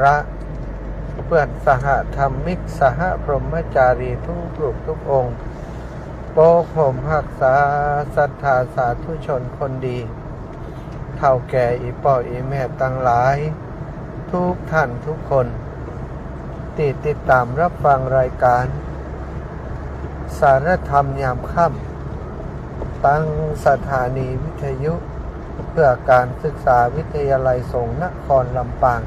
ระเพื่อนสหธรรมิกสหพรหมจารีทุกรูปทุกองค์โปกผมหักษาศรัทธาสาธุชนคนดีเท่าแก่อีป่ออีแม่ตั้งหลายทุกท่านทุกคนที่ติดตามรับฟังรายการสารธรรมยามค่ำตั้งสถานีวิทยุเพื่อการศึกษาวิทยาลัยสงฆ์นครลำปาง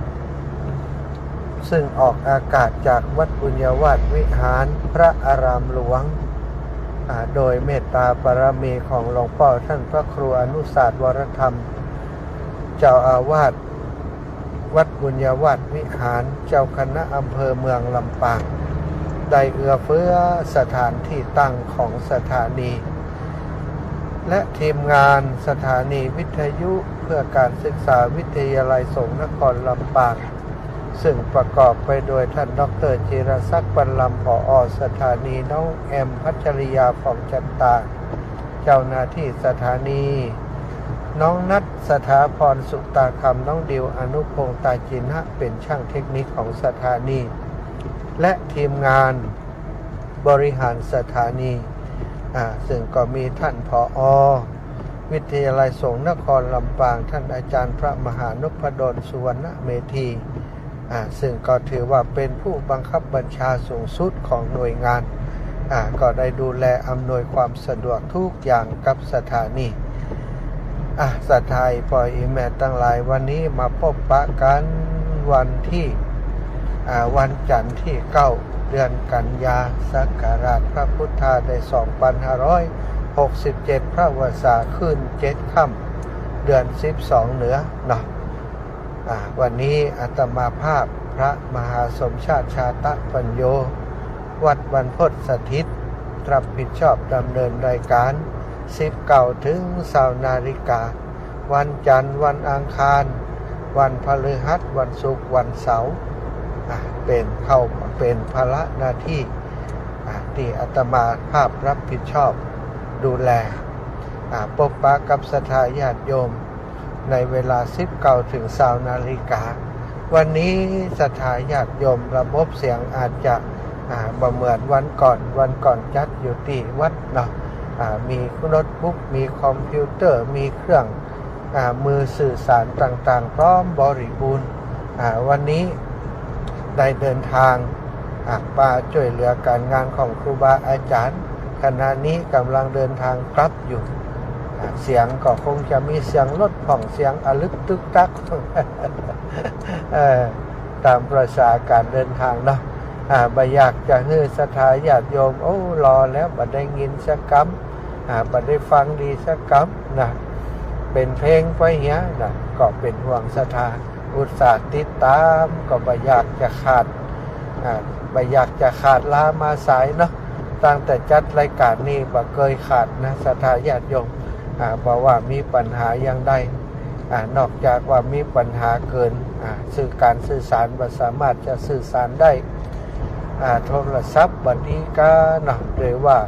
ซึ่งออกอากาศจากวัดบุญญาวาสวิหารพระอารามหลวงโดยเมตตาบารมีของหลวงพ่อท่านพระครูอนุสาสน์วรธรรมเจ้าอาวาสวัดบุญญาวาสวิหารเจ้าคณะอำเภอเมืองลำปางได้เอื้อเฟื้อสถานที่ตั้งของสถานีและทีมงานสถานีวิทยุเพื่อการศึกษาวิทยาลัยสงฆ์นครลำปางซึ่งประกอบไปโดยท่านดร.จิรศักดิ์ บรรลำ ผอ.สถานีน้องแอม พัชริยา ผ่องจันตาเจ้าหน้าที่สถานีน้องนัท สถาพร สุตาคำน้องดิว อนุพงษ์ตาจินะเป็นช่างเทคนิคของสถานีและทีมงานบริหารสถานีซึ่งก็มีท่านผอ.วิทยาลัยสงฆ์นครลำปางท่านอาจารย์พระมหานพดล สุวรรณเมธีซึ่งก็ถือว่าเป็นผู้บังคับบัญชาสูงสุดของหน่วยงานก็ได้ดูแลอำนวยความสะดวกทุกอย่างกับสถานีสถานีปล่อยอีแม่ตั้งหลายวันนี้มาพบปะกันวันที่วันจันทร์ที่9 เดือนกันยาศักราชพระพุทธศักราช2567พระวสาขึ้น7 ค่ำเดือน12เหนือเนาะวันนี้อาตมาภาพพระมหาสมชาติชาตปัญโยวัดบรรพตสถิตรับผิดชอบดำเนินรายการ19 ถึง20 นาฬิกาวันจันทร์วันอังคารวันพฤหัสวันศุกร์วันเสาร์เป็นภาระหน้าที่ที่อาตมาภาพรับผิดชอบดูแลพบปะกับศรัทธาญาติโยมในเวลา19 ถึง20 นาฬิกาวันนี้ศรัทธาญาติโยมระบบเสียงอาจจะบ่เหมือนวันก่อนจัดอยู่ที่วัดเนาะมีโน้ตบุ๊กมีคอมพิวเตอร์มีเครื่องมือสื่อสารต่างๆพร้อมบริบูรณ์วันนี้ได้เดินทางมาช่วยเหลือการงานของครูบาอาจารย์ขณะนี้กำลังเดินทางกลับอยู่เสียงก็คงจะมีเสียงรถผ่องเสียงอลึกตึกตัก ตามประสาการเดินทางเนาะบ่อยากจะให้ศรัทธาญาติโยมรอแล้วบ่ได้ยินสักคำบ่ได้ฟังดีสักคำนะเป็นเพลงไปเหี้ยนะก็เป็นห่วงศรัทธาอุตส่าห์ติดตามก็บ่อยากจะขาดลามาสายเนาะตั้งแต่จัดรายการนี้บ่เคยขาดนะศรัทธาญาติโยมเพราะว่ามีปัญหาอย่างใดนอกจากว่ามีปัญหาเกินการสื่อสารบ่สามารถจะสื่อสารได้โทรศัพท์บัดนี้ก็เนาะหรือว่า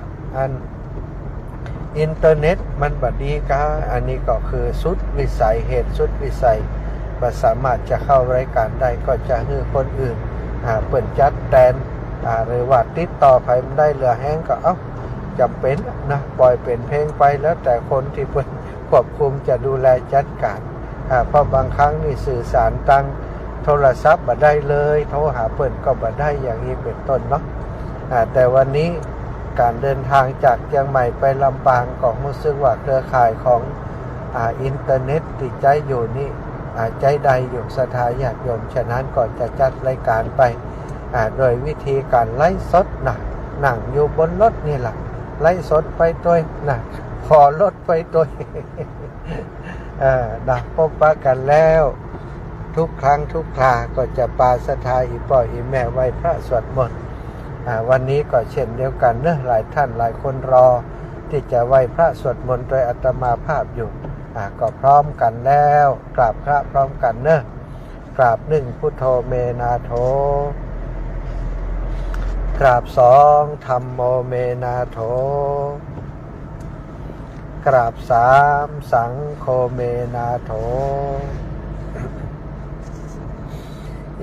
อินเทอร์เน็ตมันบัดนี้ก็อันนี้ก็คือสุดวิสัยเหตุสุดวิสัยบ่สามารถจะเข้ารายการได้ก็จะให้คนอื่นเปิดจัดแทนหรือว่าติดต่อไปมันได้เหลือแห้งก็จำเป็นนะปล่อยเป็นเพลงไปแล้วแต่คนที่เป็นควบคุมจะดูแลจัดการเพราะบางครั้งนี่สื่อสารทางโทรศัพท์บ่ได้เลยโทรหาเปิ่นก็บ่ได้อย่างนี้เป็นต้นเนาะแต่วันนี้การเดินทางจากเชียงใหม่ไปลำปางก็รู้สึกว่าเครือข่ายของอินเทอร์เน็ตติดใจอยู่นี่ใจใดอยู่ศรัทธาญาติโยมฉะนั้นก็จะจัดรายการไปโดยวิธีการไลฟ์สดนั่งอยู่บนรถนี่แหละไลฟ์สดไปตัวขอรถไปตัวพบปะกันแล้วทุกครั้งทุกคราก็จะปาศรัทธาอีป่ออีแม่ไหว้พระสวดมนต์วันนี้ก็เช่นเดียวกันเนอะหลายท่านหลายคนรอที่จะไหว้พระสวดมนต์โดยอาตมาภาพอยู่ก็พร้อมกันแล้วกราบพระพร้อมกันเนอะกราบ1พุทโธเมนาโธกราบ2ธัมโมเมนาโธกราบ3สังโฆเมนาโธ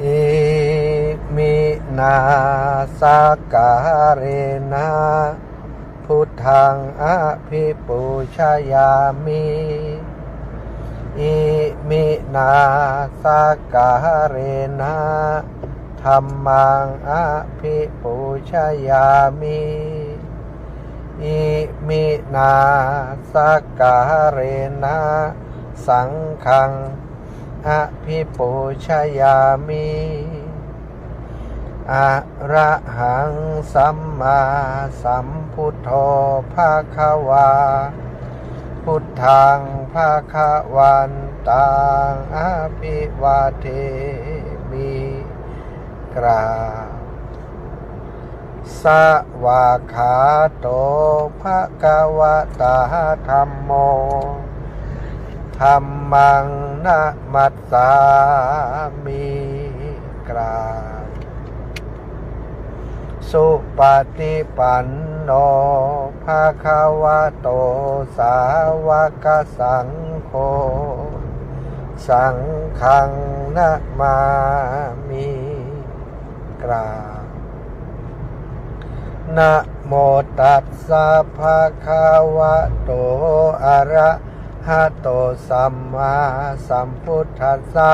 อิ นาสักการณะพุทธังอภิปูชยามิอิมินาสักการณะธัมมังอภิปูชยามิอิมินาสักการณะสังฆังอภิปูชยามิอะระหังสัมมาสัมพุทโธภะคะวาพุทธังภะคะวันตังอภิวาเทมิกราบสวากขาโตภะคะวะตาธัมโมธัมมังนะมัสสามิกราบสุปฏิปันโนภะคะวะโตสาวกสังโฆสังฆังนะมามิกราบนะโมตัสสะภะคะวะโตอะระหะโตสัมมาสัมพุทธัสสะ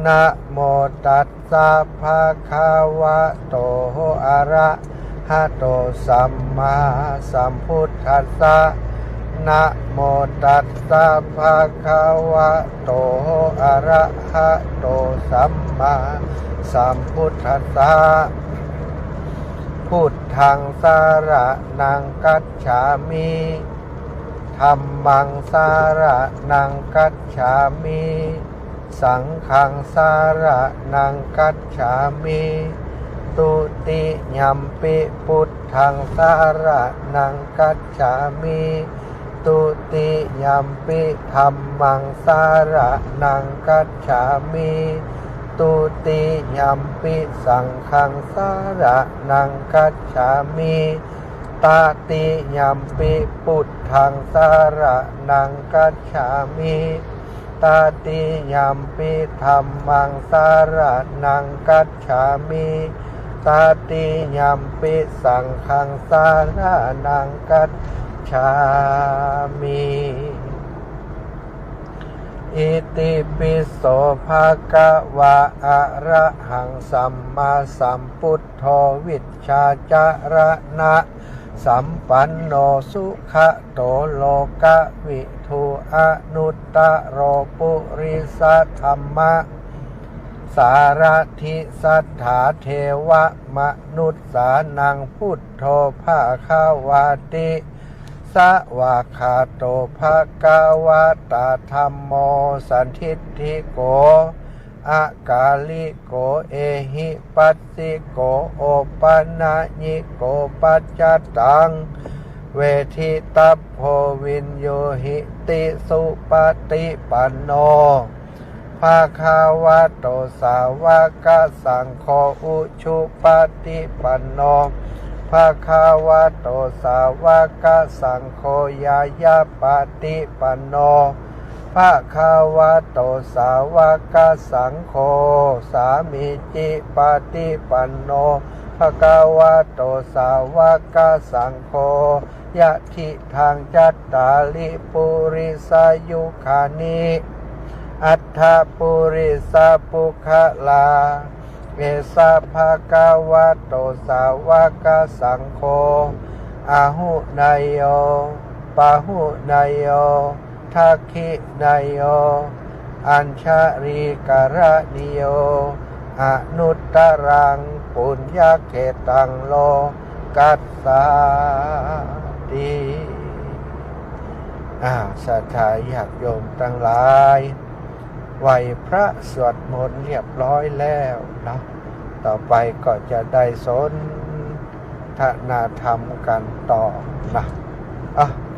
นะโมตัสสะภะคะวะโตอะระหะโตสัมมาสัมพุทธัสสะนะโมตัสสะภะคะวะโตอะระหะโตสัมมาสัมพุทธัสสะพุทธังสรณังคัจฉามิธัมมังสรณังคัจฉามิสังฆังสรณังคัจฉามิตุติยัมปิพุทธังสรณังคัจฉามิตุติยัมปิธัมมังสรณังคัจฉามิตุติยัมปิสังฆังสรณังคัจฉามิตติยัมปิพุทธังสรณังคัจฉามิตติยัมปิธัมมังสรณังคัจฉามิตติยัมปิสังฆังสรณังคัจฉามิอิติปิโสภะคะวะอะระหังสัมมาสัมพุทโธวิชชาจารณะสัมปันโนสุขโตโลกวิทูอนุตตโรปุริสธัมมะสารถิสัทธาเทวมนุษสานังพุทโธภะคะวะติสวากขาโตภะคะวะตาธัมโมสันทิฏฐิโกอากาลิโกเอหิปัสสิโกโอปันญิโกปัจจตังเวทิตัพโพวินโยหิติสุปฏิปันโนภะคะวะโตสาวกสังโฆอุชุปฏิปันโนภะคะวะโตสาวกสังโฆยายาปฏิปันโนภะคะวะโตสาวกสังโฆสามิจิปฏิปันโนภะคะวะโตสาวกสังโฆยะทิทางจัตตาลิปุริสายุคานิอัฏฐปุริสปุคลาเอสะภะคะวะโตสาวกสังโฆอาหุนายโยปะหุนายโยทักขินายโยอัญชาริกรณิโยอนุตตรังปุญญเขตังโลกัสสาติศรัทธาญาติโยมทั้งหลายไหวพระสวดมนต์เรียบร้อยแล้วนะต่อไปก็จะได้สนทนาธรรมกันต่อนะ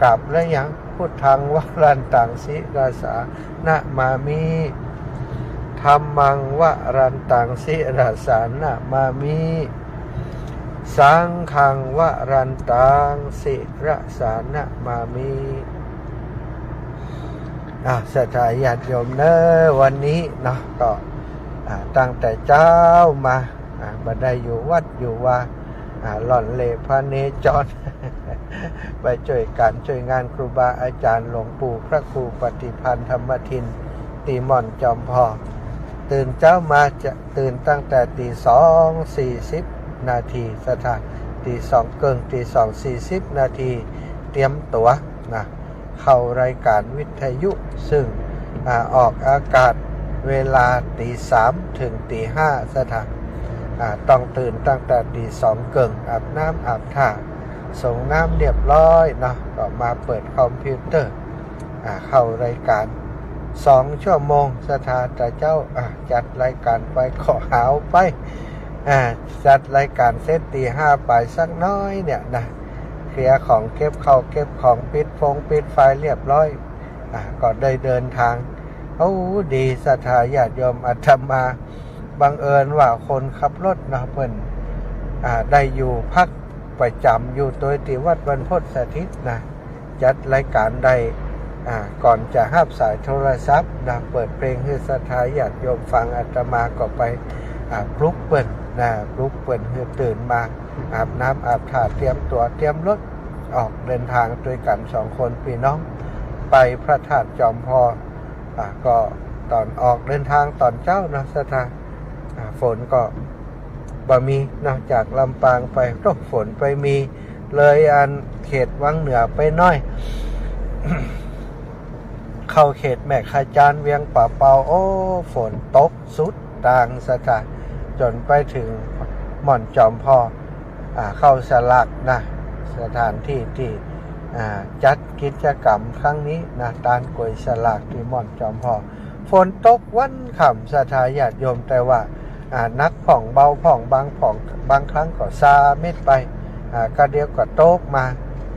กลับแล้วยังพุทธังวรันตังสิรสานะมามิธัมมังวรันตังสิรสานะมามิสังฆังวรันตังสิรสานะมามิศรัทธาญาติโยมเนอะวันนี้เนาะก็ตั้งแต่เช้ามา บัดได้อยู่วัดอยู่ว่าหล่อนเล่พระเนจร ไปช่วยกันช่วยงานครูบาอาจารย์หลวงปู่พระครูปฏิพันธ์ธรรมทินตีม่อนจอมพอตื่นเช้ามาจะตื่นตั้งแต่ตี2:40 นาทีสถานตี2เกินตี2:40 นาทีเตรียมตัวนะเข้ารายการวิทยุซึ่งออกอากาศเวลาตี3ถึงตี5สถานต้องตื่นตั้งแต่ตี2เกินอาบน้ำอาบท่าส่งน้ำเรียบร้อยเนาะก็มาเปิดคอมพิวเตอร์เข้ารายการ2 ชั่วโมงสถานแต่เจ้าจัดรายการไปขอหาวไปจัดรายการเสร็จตี5ไปสักน้อยเนี่ยนะเคลียร์ของเก็บเข้าเก็บของปิดไฟเรียบร้อยก็ได้เดินทางดีศรัทธาญาติโยมอาตมาบังเอิญว่าคนขับรถนะเพิ่นได้อยู่พักประจำอยู่โดยที่วัดบรรพตสถิตนะจัดรายการได้ก่อนจะรับสายโทรศัพท์นะเปิดเพลงให้ศรัทธาญาติโยมฟังอาตมาก็ไปปลุกเปิ้นให้ตื่นมาอาบน้ำอาบท่าเตรียมตัวเตรียมรถออกเดินทางด้วยกัน2 คนพี่น้องไปพระธาตุจอมพอก็ตอนออกเดินทางตอนเจ้านะศรัทธาฝนก็บ่มีนอกจากลำปางไปตกฝนไปมีเลยเขตวังเหนือไปน้อย เข้าเขตแม่ขจานเวียงป่าเปาฝนตกสุดต่างสถานจนไปถึงม่อนจอมพอเข้าสลักนะสถานที่ที่จัดกิจกรรมครั้งนี้นะตานกวยสลักที่ม่อนจอมพอฝนตกวันค่ำศรัทธาญาติโยมแต่ว่านักผ่องเบาผ่องบางครั้งก็ซาเม็ดไปก็เดียวก็โต๊กมา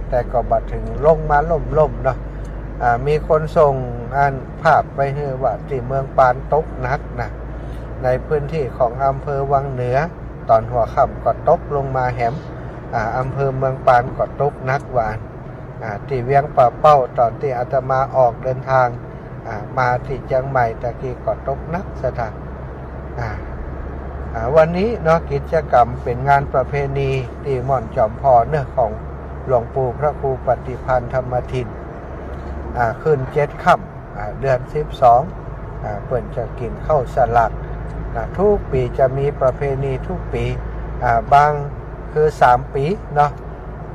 แต่ก็บัดถึงลงมาล่มเนาะมีคนส่งภาพไปให้ว่าที่เมืองปานตกหนักนะในพื้นที่ของอำเภอวังเหนือตอนหัวค่ำก็ตกลงมาแหมอำเภอเมืองปานก็ตกหนักหวานที่เวียงป่าเป้าตอนที่อาตมาออกเดินทางมาที่เชียงใหม่ตะกี้ก็ตกหนักสถานวันนี้เนาะกิจกรรมเป็นงานประเพณีที่ม่อนจอมพอเนื้อของหลวงปู่พระครูปฏิพันธ์ธรรมทินขึ้น7 ค่ำเดือน12เปิ่นจะกินข้าวสลักทุกปีจะมีประเพณีทุกปีบางคือ3 ปีเนาะ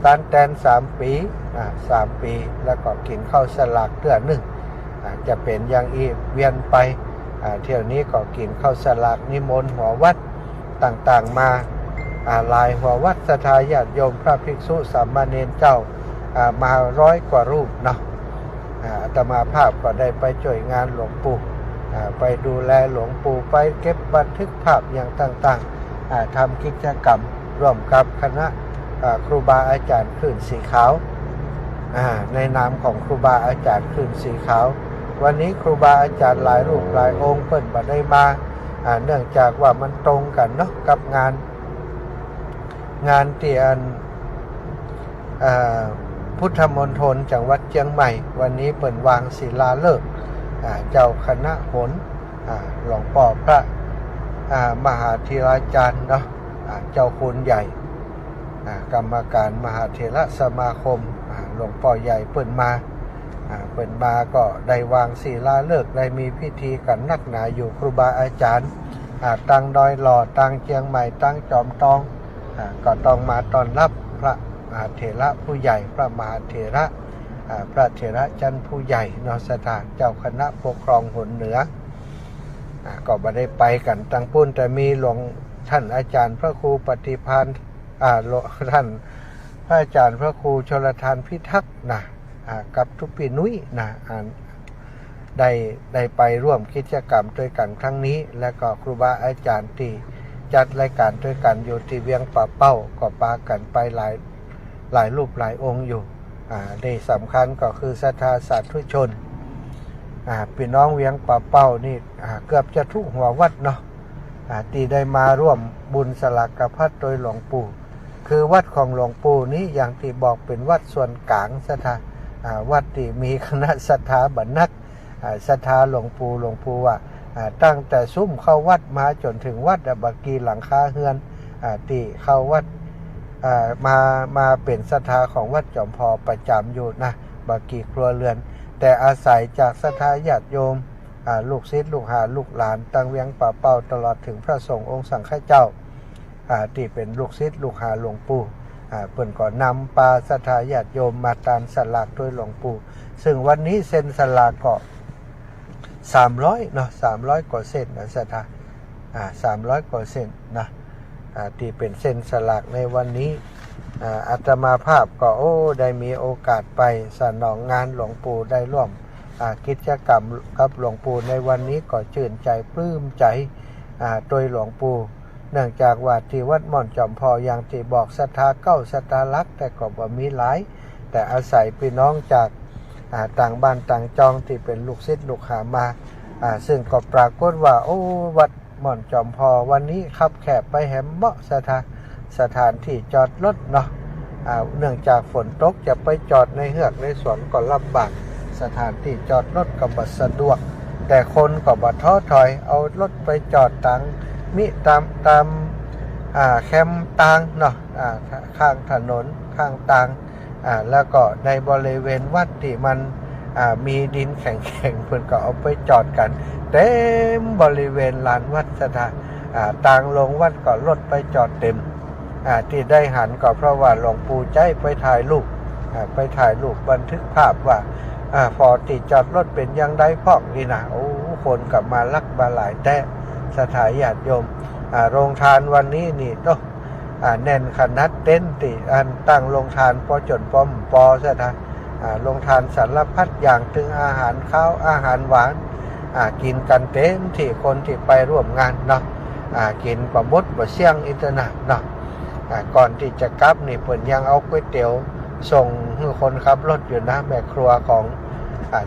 ตันแตน3 ปี3 ปีแล้วก็กินข้าวสลักเดือน1จะเป็นอย่างอีเวียนไปเที่ยวนี้ก็กินข้าวสลักนิมนต์หัววัดต่างๆมาลายหัววัดศรัทธาญาติโยมพระภิกษุสามเณรเจ้ามา100 กว่ารูปเนาะอาตมาภาพก็ได้ไปช่วยงานหลวงปู่ไปดูแลหลวงปู่ไปเก็บบันทึกภาพอย่างต่างๆทำกิจกรรมร่วมกับคณะครูบาอาจารย์คลื่นสีขาวในนามของครูบาอาจารย์คลื่นสีขาววันนี้ครูบาอาจารย์หลายรูปหลายองค์เพิ่นบ่ได้มาเนื่องจากว่ามันตรงกันเนาะกับงานที่พุทธมณฑลจังหวัดเชียงใหม่วันนี้เปิดวางศิลาฤกษ์เจ้าคณะหนหลวงพ่อพระมหาเถราจารย์เนาะเจ้าคุณใหญ่กรรมการมหาเถรสมาคมหลวงพ่อใหญ่เปิดมาก็ได้วางศิลาฤกษ์ได้มีพิธีกันนักหนาอยู่ครูบาอาจารย์ตั้งดอยหล่อตั้งเชียงใหม่ตั้งจอมทองก็ต้องมาต้อนรับพระเถระผู้ใหญ่พระมหาเถระพระเถระชั้นผู้ใหญ่นสถานเจ้าคณะปกครองหนเหนือก็ไม่ได้ไปกันตั้งปุ้นแต่มีหลวงท่านอาจารย์พระครูปฏิพันธ์ท่านพระอาจารย์พระครูชลทานพิทักษ์กับทุกปีนุ้ยได้ไปร่วมกิจกรรมด้วยกันครั้งนี้และก็ครูบาอาจารย์ที่จัดรายการด้วยกันอยู่ที่เวียงป่าเป้าก็ปากันไปหลายรูปหลายองค์อยู่ได้สำคัญก็คือศรัทธาสาธุชนพี่น้องเวียงป่าเป้านี่เกือบจะทุกหัววัดเนาะที่ได้มาร่วมบุญสลักกภัตโดยหลวงปู่คือวัดของหลวงปู่นี้อย่างที่บอกเป็นวัดส่วนกลางศรัทธาวัดที่มีคณะศรัทธาบัณฑิตศรัทธาหลวงปู่ว่า ตั้งแต่ซุ้มเข้าวัดมาจนถึงวัดบักกีหลังคาเฮือนที่เข้าวัดมาเป็นศรัทธาของวัดจอมพอประจำอยู่นะบักกีครัวเรือนแต่อาศัยจากศรัทธาญาติโยมลูกศิษย์ลูกหาลูกหลานตั้งเวียงป่าเป้าตลอดถึงพระสงฆ์องค์สังฆเจ้าที่เป็นลูกศิษย์ลูกหาหลวงปู่เพิ่นก็นำปาศรัทธาญาติโยมมาตามสลากด้วยหลวงปู่ซึ่งวันนี้เซ็นสลากก็300เนาะ300กว่าเส้นนะศรัทธา300กว่าเส้นนะที่เป็นเส้นสลากในวันนี้อาตมาภาพก็ได้มีโอกาสไปสนองงานหลวงปู่ได้ร่วมกิจกรรมกับหลวงปู่ในวันนี้ก็ชื่นใจปลื้มใจโดยหลวงปู่เนื่องจากว่าที่วัดม่อนจอมพออย่างที่บอกศรัทธาเก้าศรัทธาลักแต่ก็บ่มีหลายแต่อาศัยพี่น้องจากต่างบ้านต่างจองที่เป็นลูกศิษย์ลูกหามาซึ่งก็ปรากฏว่าวัดม่อนจอมพอวันนี้ขับแคบไปแหมเบาะสถานที่จอดรถเนาะเนื่องจากฝนตกจะไปจอดในเฮือกในสวนก็ลำบากสถานที่จอดรถก็บ่สะดวกแต่คนก็บ่ท้อถอยเอารถไปจอดตามแคมป์ต่างเนาะข้างถนนข้างต่างแล้วก็ในบริเวณวัดที่มันมีดินแข็งๆเพิ่นก็เอาไปจอดกันเต็มบริเวณลานวัดสถานต่างลงวัดก็รถไปจอดเต็มที่ได้หันก็เพราะว่าหลวงปู่ใจไปถ่ายรูปบันทึกภาพว่าพอติดจอดรถเป็นยังได้พอกนี่นะคนกลับมาลักมาหลายแต่สถานญาติโยมโรงทานวันนี้นี่ต้องแน่นขนาดเต็นท์ติตั้งโรงทานพอจนปอมปอซะนะโรงทานสารพัดอย่างถึงอาหารข้าวอาหารหวานกินกันเต็มที่คนที่ไปร่วมงานเนาะกินบะมดบะเสี่ยงอินเตอร์เน็ตเนาะก่อนที่จะกลับนี่เพิ่นยังเอาก๋วยเตี๋ยวส่งให้คนขับรถอยู่นะแม่ครัวของ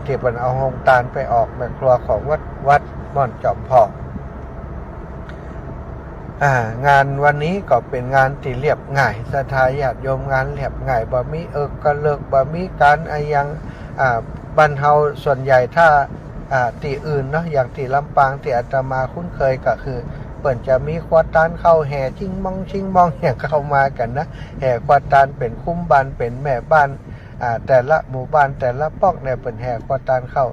ที่เพิ่นเอาโฮงตาลไปออกแม่ครัวของวัดม่อนจอมพองานวันนี้ก็เป็นงานที่เรียบง่ายศรัทธาญาติโยมงานเรียบง่ายบ่มีกระเลิกบ่มีการยังบ้านเฮาส่วนใหญ่ถ้าที่อื่นเนาะอย่างที่ลำปางที่อาตมาคุ้นเคยก็คือเปิ่นจะมีควาตานเข้าแห่ชิงมองอย่างเข้ามากันนะแห่ควาตานเป็นคุ้มบ้านเป็นแม่บ้านแต่ละหมู่บ้านแต่ละปอกเนี่ยเปิ่นแห่ควาตานเข้า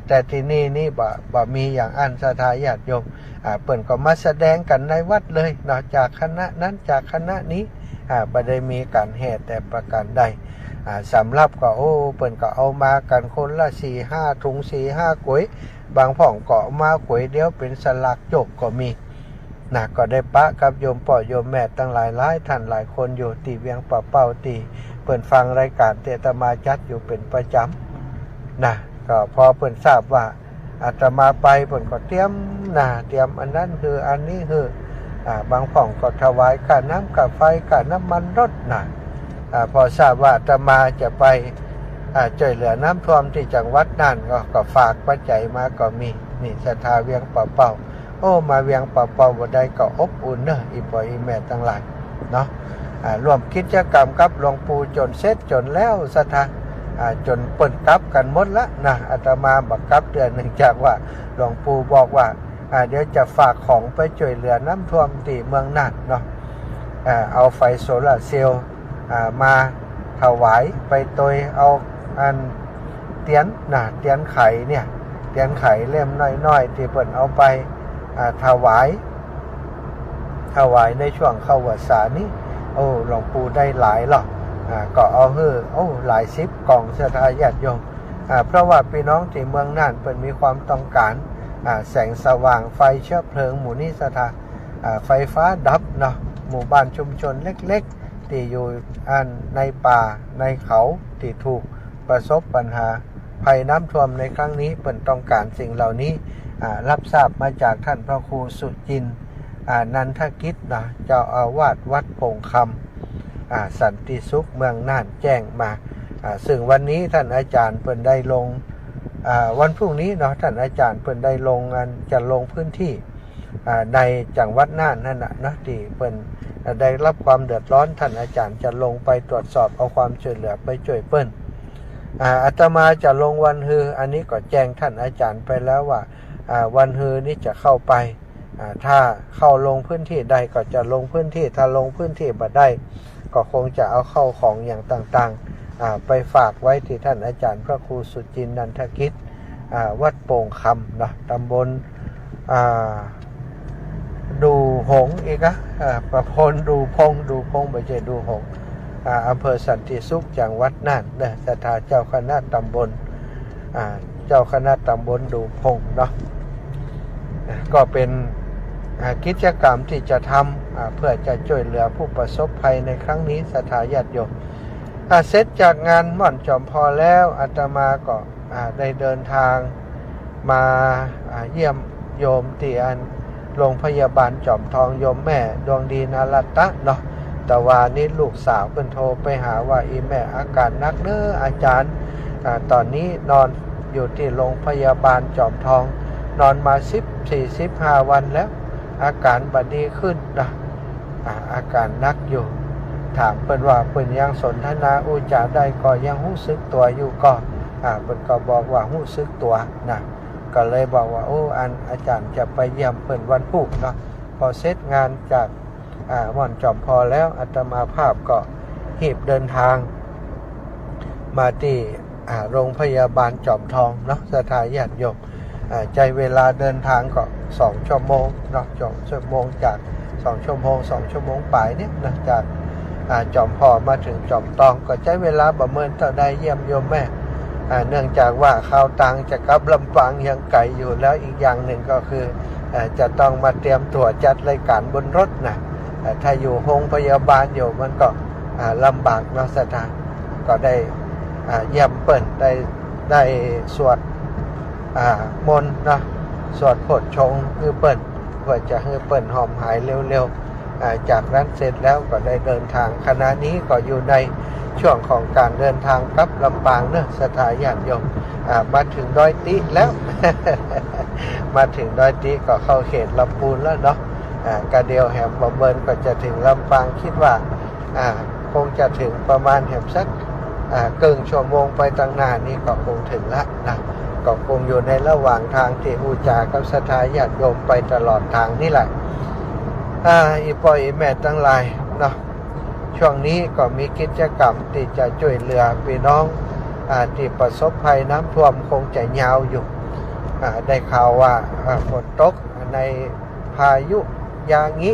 แต่ที่นี่บ่มีอย่างอันศรัทธาญาติโยมเปิ่นก็มาแสดงกันในวัดเลยนอกจากคณะนั้นจากคณะนี้บ่ได้มีการแห่แต่ประการใดสำหรับก็เปิ่นก็เอามากันคนละ 4-5 ถุง 4-5 ก๋วยบางพ่องก็มาก๋วยเดียวเป็นสลากจบก็มีก็ได้ปะกับโยมพ่อโยมแม่ตั้งหลายท่านหลายคนอยู่ที่เวียงป่าเป้าตีเปิ่นฟังรายการเตตมาจัดอยู่เป็นประจำก็พอเปิ่นทราบว่าอาตมาไปเปิ่นก็เตรียมอันนั้นคืออันนี้คือบางพ่องก็ถวายค่าน้ำค่าไฟค่าน้ำมันรถพอทราบว่าอาตมาจะไปช่วยเหลือน้ำท่วมที่จังหวัดน่านก็ฝากปัจจัยมาก็มีนี่ศรัทธาเวียงป่าเป้ามาเวียงป่าเป้าบ่ได้ก็อบอุ่นเนอะอีพ่ออีแม่ทั้งหลายเนาะร่วมกิจกรรมกับหลวงปู่จนเสร็จจนแล้วศรัทธาจนเปิดกลับกันหมดละอาตมาบักกลับเดือนหนึ่งจากว่าหลวงปู่บอกว่าเดี๋ยวจะฝากของไปช่วยเหลือน้ำท่วมที่เมืองน่านเนาะเอาไฟโซลาร์เซลล์มาถวายไปโดยเอาอันเตียนไขเนี่ยเตียนไขเล่มน้อยๆที่เปิ่นเอาไปถวายในช่วงเข้าพรรษานี้หลวงปู่ได้หลายหรอกก็เอาหลาย10กล่องศรัทธาญาติโยมเพราะว่าพี่น้องที่เมืองน่านเปิ่นมีความต้องการแสงสว่างไฟเชื้อเพลิงหมู่นี้ศรัทธาไฟฟ้าดับเนาะหมู่บ้านชุมชนเล็กๆที่อยู่ในป่าในเขาที่ถูกประสบปัญหาภัยน้ำท่วมในครั้งนี้เปิ่นต้องการสิ่งเหล่านี้รับทราบมาจากท่านพระครูสุจินต์นันทกิจเจ้าอาวาสวัดโป่งคำสันติสุขเมืองน่านแจ้งมาซึ่งวันนี้ท่านอาจารย์เปิ่นได้ลงวันพรุ่งนี้เนาะท่านอาจารย์เปิ่นได้ลงจะลงพื้นที่ในจังหวัดน่านนั่นนะที่เปิ่นได้รับความเดือดร้อนท่านอาจารย์จะลงไปตรวจสอบเอาความช่วยเหลือไปช่วยเปิ้น อาตมาจะลงวันฮืออันนี้ก็แจ้งท่านอาจารย์ไปแล้วว่าวันฮือนี้จะเข้าไปถ้าเข้าลงพื้นที่ใดก็จะลงพื้นที่ถ้าลงพื้นที่บ่ได้ก็คงจะเอาเข้าของอย่างต่างๆไปฝากไว้ที่ท่านอาจารย์พระครูสุจินนันทกิจวัดโป่งคำนะตำบลดูหงอีกประพลดูพงไม่ใช่ดูหงอำเภอสันติสุขจังหวัดน่านนะสถานเจ้าคณะตำบลเจ้าคณะตำบลดูพงเนาะก็เป็นกิจกรรมที่จะทำเพื่อจะช่วยเหลือผู้ประสบภัยในครั้งนี้สถานญาติโยมเสร็จจากงานม่อนจอมพอแล้วอาตมาก็ได้เดินทางมาเยี่ยมโยมที่โรงพยาบาลจอมทองโยมแม่ดวงดีนารัตะเนาะแต่ว่านี้ลูกสาวเพิ่นโทรไปหาว่าอีแม่อาการหนักเด้ออาจารย์ตอนนี้นอนอยู่ที่โรงพยาบาลจอมทองนอนมา14-15 วันแล้วอาการบัดดีขึ้นนะอาการหนักอยู่ถามเพิ่นว่าเพิ่นยังสนทนาอุจาได้ก็ยังรู้สึกตัวอยู่ก็เพิ่นก็บอกว่ารู้สึกตัวนะก็เลยบอกว่าอาจารย์จะไปเยี่ยมเพิ่นวันพุธเนาะพอเสร็จงานจากม่อนจอมพอแล้วอาตมาภาพก็หีบเดินทางมาที่โรงพยาบาลจอมทองเนาะสถานญาติโยมใจเวลาเดินทางก็2 ชั่วโมงเนาะ2 ชั่วโมงจาก2 ชั่วโมง2 ชั่วโมงปลายเนี่ยนะจากจอมพอมาถึงจอมทองก็ใช้เวลาประเมินเท่าใดเยี่ยมโยมแม่เนื่องจากว่าข่าวตังจะกลับลำปางยังไกลอยู่แล้วอีกอย่างหนึ่งก็คือจะต้องมาเตรียมตัวจัดรายการบนรถนะถ้าอยู่โรงพยาบาลอยู่มันก็ลำบากเนาะสถานก็ได้เยี่ยมเปิ่นได้สวดมนต์นะสวดโพธิ์ชงคือเปิ่นเพื่อจะให้เปิ่นหอมหายเร็วๆจากนั้นเสร็จแล้วก็ได้เดินทางขณะนี้ก็อยู่ในช่วงของการเดินทางกลับลำปางเนอะสถานญาติโยมมาถึงดอยติแล้ว มาถึงดอยติก็เข้าเขตลำพูนแล้วเนาะกระเดียวแหมประเมินก็จะถึงลำปางคิดว่าคงจะถึงประมาณแหมสักเกินชั่วโมงไปตั้งหน้านี้ก็คงถึงแล้วนะก็คงอยู่ในระหว่างทางที่อุจากับสถานญาติโยมไปตลอดทางนี่แหละอีปอยอีแม่ทั้งหลายเนาะช่วงนี้ก็มีกิจกรรมที่จะช่วยเหลือพี่น้องที่ประสบภัยน้ำท่วมคงจะยาวอยู่ได้ข่าวว่าฝนตกในพายุยางิ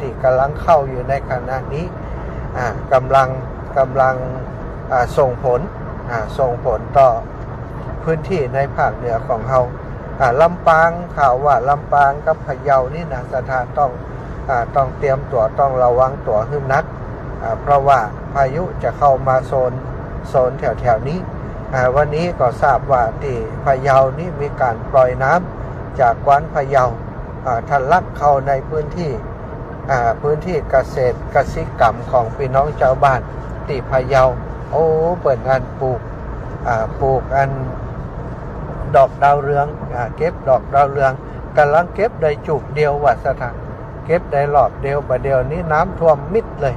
ที่กำลังเข้าอยู่ในขณะนี้กำลังส่งผลต่อพื้นที่ในภาคเหนือของเราลำปางข่าวว่าลำปางกับพะเยานี่นะสถานต้องเตรียมตัวต้องระวังตัวขึ้นนักเพราะว่าพายุจะเข้ามาโซนแถวนี้วันนี้ก็ทราบว่าที่พะเยานี่มีการปล่อยน้ำจากกวานพะเยาทะลักเข้าในพื้นที่เกษตรกสิกรรมของพี่น้องชาวบ้านที่พะเยาเปิดงานปลูกอันดอกดาวเรืองเก็บดอกดาวเรืองกำลังเก็บได้จุกเดียววัดสถานเก็บได้หลอดเดียวประเดียวนี้น้ำท่วมมิดเลย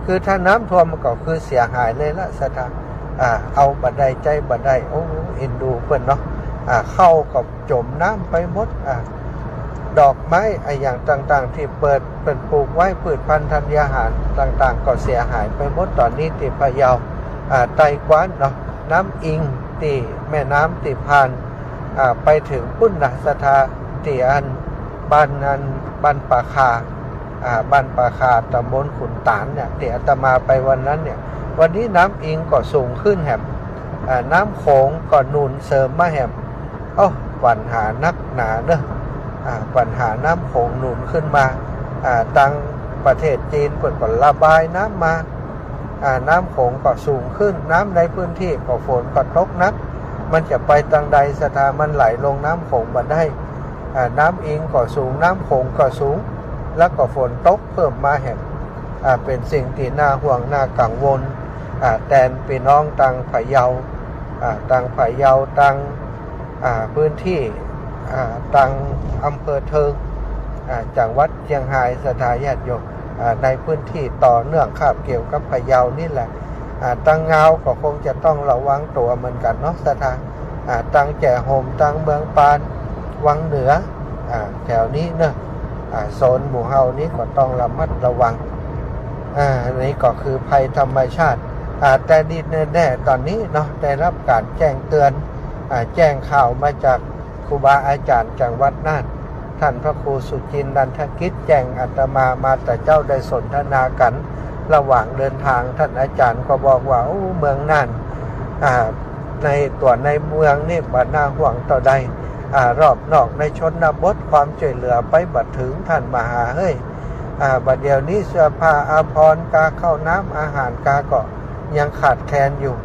คือถ้าน้ำท่วมมันก็คือเสียหายเลยละสถานเอาบัดใดใจบัดใดเอ็นดูเปิ้นเนาะเข้ากับจมน้ำไปหมดดอกไม้อย่างต่างๆที่เป็นปลูกไว้พืชพันธุ์ธัญญาหารต่างๆก็เสียหายไปหมดตอนนี้ที่พะเยาไต้กวานเนาะน้ำอิงที่แม่น้ำที่ผ่านไปถึงปุ้นนะสถาที่บ้านป่าคาบ้านป่าคาตำบลขุนตาลเนี่ยที่อาตมาไปวันนั้นเนี่ยวันนี้น้ำอิงก็สูงขึ้นแหมน้ำโขงก็หนุนเสริมมาแหมปัญหานักหนาเนอะปัญหาน้ำโขงหนุนขึ้นมาตังประเทศจีนเปิดก็ระบายน้ำมาน้ำโขงก็สูงขึ้นน้ำในพื้นที่ก็ฝนก็ตกนักมันจะไปทางใดสถามันไหลลงน้ำโขงมาได้น้ำอิงก็สูงน้ำโขงก็สูงแล้วก็ฝนตกเพิ่มมาแห่งเป็นสิ่งที่น่าห่วงน่ากังวลแทนพี่น้องตังพะเยาตังพื้นที่ตังอำเภอเทิงจังหวัดเชียงรายสถานญาติโยมในพื้นที่ต่อเนื่องคาบเกี่ยวกับพะเยานี่แหละ ตั้งเงาก็คงจะต้องระวังตัวเหมือนกันเนาะสถานตั้งแก่โฮมตั้งเมืองปานวังเหนือแถวนี้เนอะโซนหมู่เฮานี้ก็ต้องระมัดระวังอันนี้ก็คือภัยธรรมชาติแต่ดีแน่ๆตอนนี้เนาะได้รับการแจ้งเตือนแจ้งข่าวมาจากครูบาอาจารย์จังหวัดน่านท่านพระครูสุจินต์ นันทกิจแจ้งอาตมาแต่เจ้าได้สนทนากันระหว่างเดินทางท่านอาจารย์ก็บอกว่าเมืองน่านในตัวในเมืองนี่บ่น่าห่วงต่อใดรอบนอกในชนบทความช่วยเหลือไปบัดถึงท่านมหาเฮ้ยบัดเดี๋ยวนี้เสื้อผ้าอาภรณ์กาเข้าน้ำอาหารกาก็ยังขาดแคลนอยู่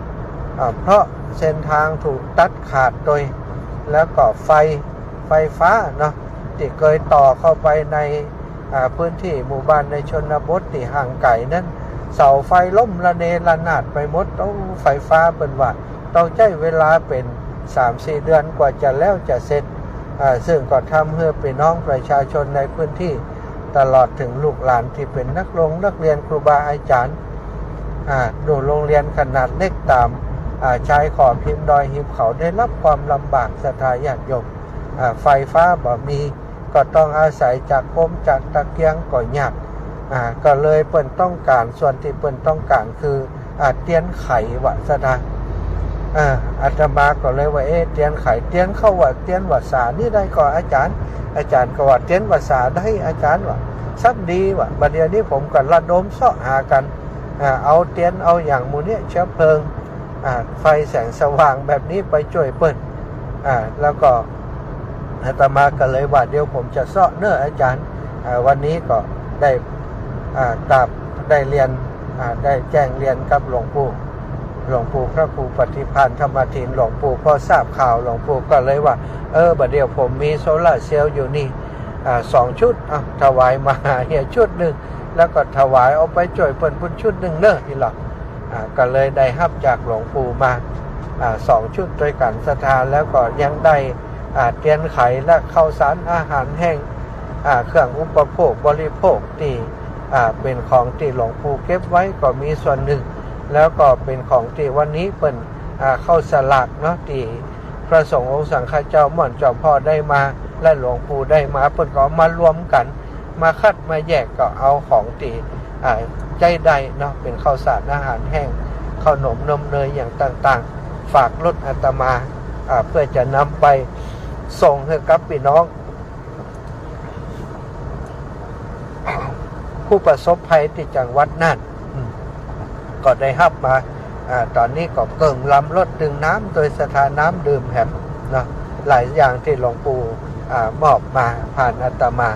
เพราะเส้นทางถูกตัดขาดโดยแล้วก็ไฟฟ้าเนาะที่เคยต่อเข้าไปในพื้นที่หมู่บ้านในชนบทที่ห่างไกลนั้นเสาไฟล้มระเนระนาดไปหมดไฟฟ้าเป็นว่าต้องใช้เวลาเป็น 3-4 เดือนกว่าจะแล้วจะเสร็จซึ่งก็ทำให้พี่น้องประชาชนในพื้นที่ตลอดถึงลูกหลานที่เป็นนักเรียนครูบาอาจารย์ดูโรงเรียนขนาดเล็กตามชายขอบหิมดอยหิมเขาได้รับความลำบากศรัทธาญาติโยมไฟฟ้าบ่มีก็ต้องอาศัยจากโคมจากตะเกียงก็ยากก็เลยเปิ้นต้องการส่วนที่เปิ้นต้องการคือเตียนไขวัสดาอาตมาก็เลยว่าเตียนไขเตียนเข้าว่าเตียนวัสานี่ได้ก็อาจารย์ก็ว่าเตียนวัสาได้อาจารย์ว่าสักดีว่าบัดเดี๋ยวนี้ผมก็ระดมเสาะหากันเอาเตียนเอาอย่างมูนี้เชื้อเพลิงไฟแสงสว่างแบบนี้ไปช่วยเปิ้นแล้วก็อาตมาก็เลยว่าเดี๋ยวผมจะเสาะเน้ออาจารย์วันนี้ก็ได้กราบได้เรียนได้แจ้งเรียนกับหลวงปู่พระครูปฏิพันธ์ธรรมทินหลวงปู่พอทราบข่าวหลวงปู่ก็เลยว่าบัดเดี๋ยวผมมีโซล่าเซลล์อยู่นี่2 ชุดถวายมาเฮียชุดหนึ่งแล้วก็ถวายเอาไปจ่วยเปิ้นพุ่นชุดหนึ่งเนอะนี่หรอกก็เลยได้รับจากหลวงปู่มา2 ชุดด้วยกันศรัทธาแล้วก็ยังได้เตียนไขและข้าวสารอาหารแห้งเครื่องอุปโภคบริโภคที่เป็นของที่หลวงปู่เก็บไว้ก็มีส่วนหนึ่งแล้วก็เป็นของที่วันนี้เปิ้นเข้าสลากเนาะที่พระสงฆ์องค์สังฆเจ้าม่อนเจ้าพ่อได้มาและหลวงปู่ได้มาเปิ้นก็มารวมกันมาคัดมาแยกก็เอาของที่ใจได้เนาะเป็นข้าวสารอาหารแห้งขนมนมเนยอย่างต่างๆฝากรถอาตมาเพื่อจะนำไปส่งให้กับพี่น้องผู้ประสบภัยที่จังหวัดน่านก็ได้รับมาตอนนี้ก็เกิ่งลำรถดึงน้ำโดยสถานน้ำดื่มแหมเนาะหลายอย่างที่หลวงปู่มอบมาผ่านอาตมา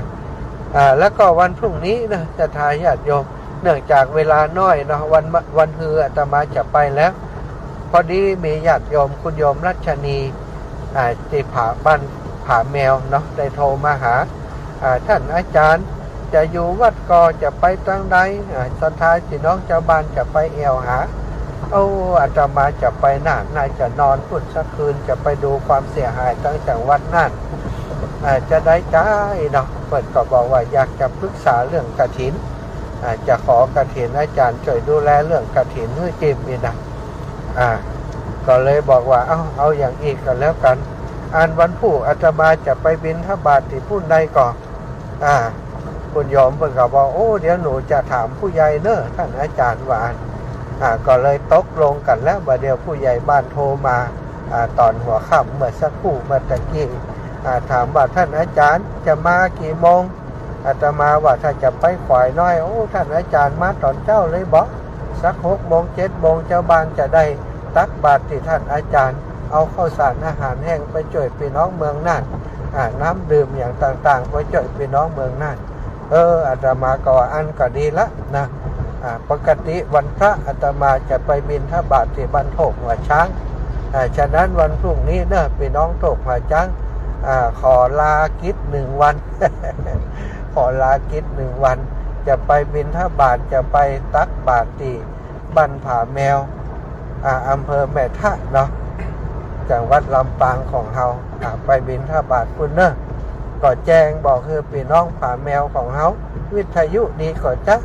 แล้วก็วันพรุ่งนี้นะจะทายญาติโยมเนื่องจากเวลาน้อยเนาะวันฮืออาตมาจะไปแล้วพอดีมีญาติโยมคุณโยมรัชนีที่บ้านผาแมวเนาะได้โทรมาหาท่านอาจารย์จะอยู่วัดกอจะไปทางใดสุดท้ายพี่น้องชาวบ้านจะไปแอวหาอาตมาจะไปน่านจะนอนพุทธสักคืนจะไปดูความเสียหายตั้งจังหวัดน่านจะได้ใจเนาะเปิดก็บอกว่าอยากจะปรึกษาเรื่องกฐินจะขอกฐินอาจารย์ช่วยดูแลเรื่องกฐินให้จิมนี่นะก็เลยบอกว่าเอาอย่างอีกกันแล้วกันวันผู้อาตมาจะไปบิณฑบาตที่ผู้ใดก่อนคุณโยมเพิ่นก็บอกเดี๋ยวหนูจะถามผู้ใหญ่เนอะท่านอาจารย์ว่าก็เลยตกลงกันแล้วว่าเดี๋ยวผู้ใหญ่บ้านโทรมาตอนหัวค่ำเมื่อสักครู่เมื่อตะกี้ถามว่าท่านอาจารย์จะมากี่โมงอาตมาว่าถ้าจะไปขวายน้อยท่านอาจารย์มาตอนเจ้าเลยบอกสัก6 โมง 7 โมงเจ้าบ้านจะได้ตักบาตรที่ท่านอาจารย์เอาข้าวสารอาหารแห้งไปช่วยพี่น้องเมืองน่านน้ำดื่มอย่างต่างๆไปช่วยพี่น้องเมืองน่านอาตมาก็อันก็ดีละนะปกติวันพระอาตมาจะไปบิณฑบาตที่บ้านโถกหัวช้างฉะนั้นวันพรุ่งนี้เนอะพี่น้องโถกหัวช้างขอลากิจ1 วัน ขอลากิจ1 วันจะไปบิณฑบาตจะไปตักบาตรที่บ้านผาแมวอำเภอแม่ทะเนาะจังหวัดลำปางของเฮาไปบิณฑบาตพุ่นเนอะก็แจ้งบอกคือพี่น้องผาแมวของเฮาวิทยุดีก็จ้ะ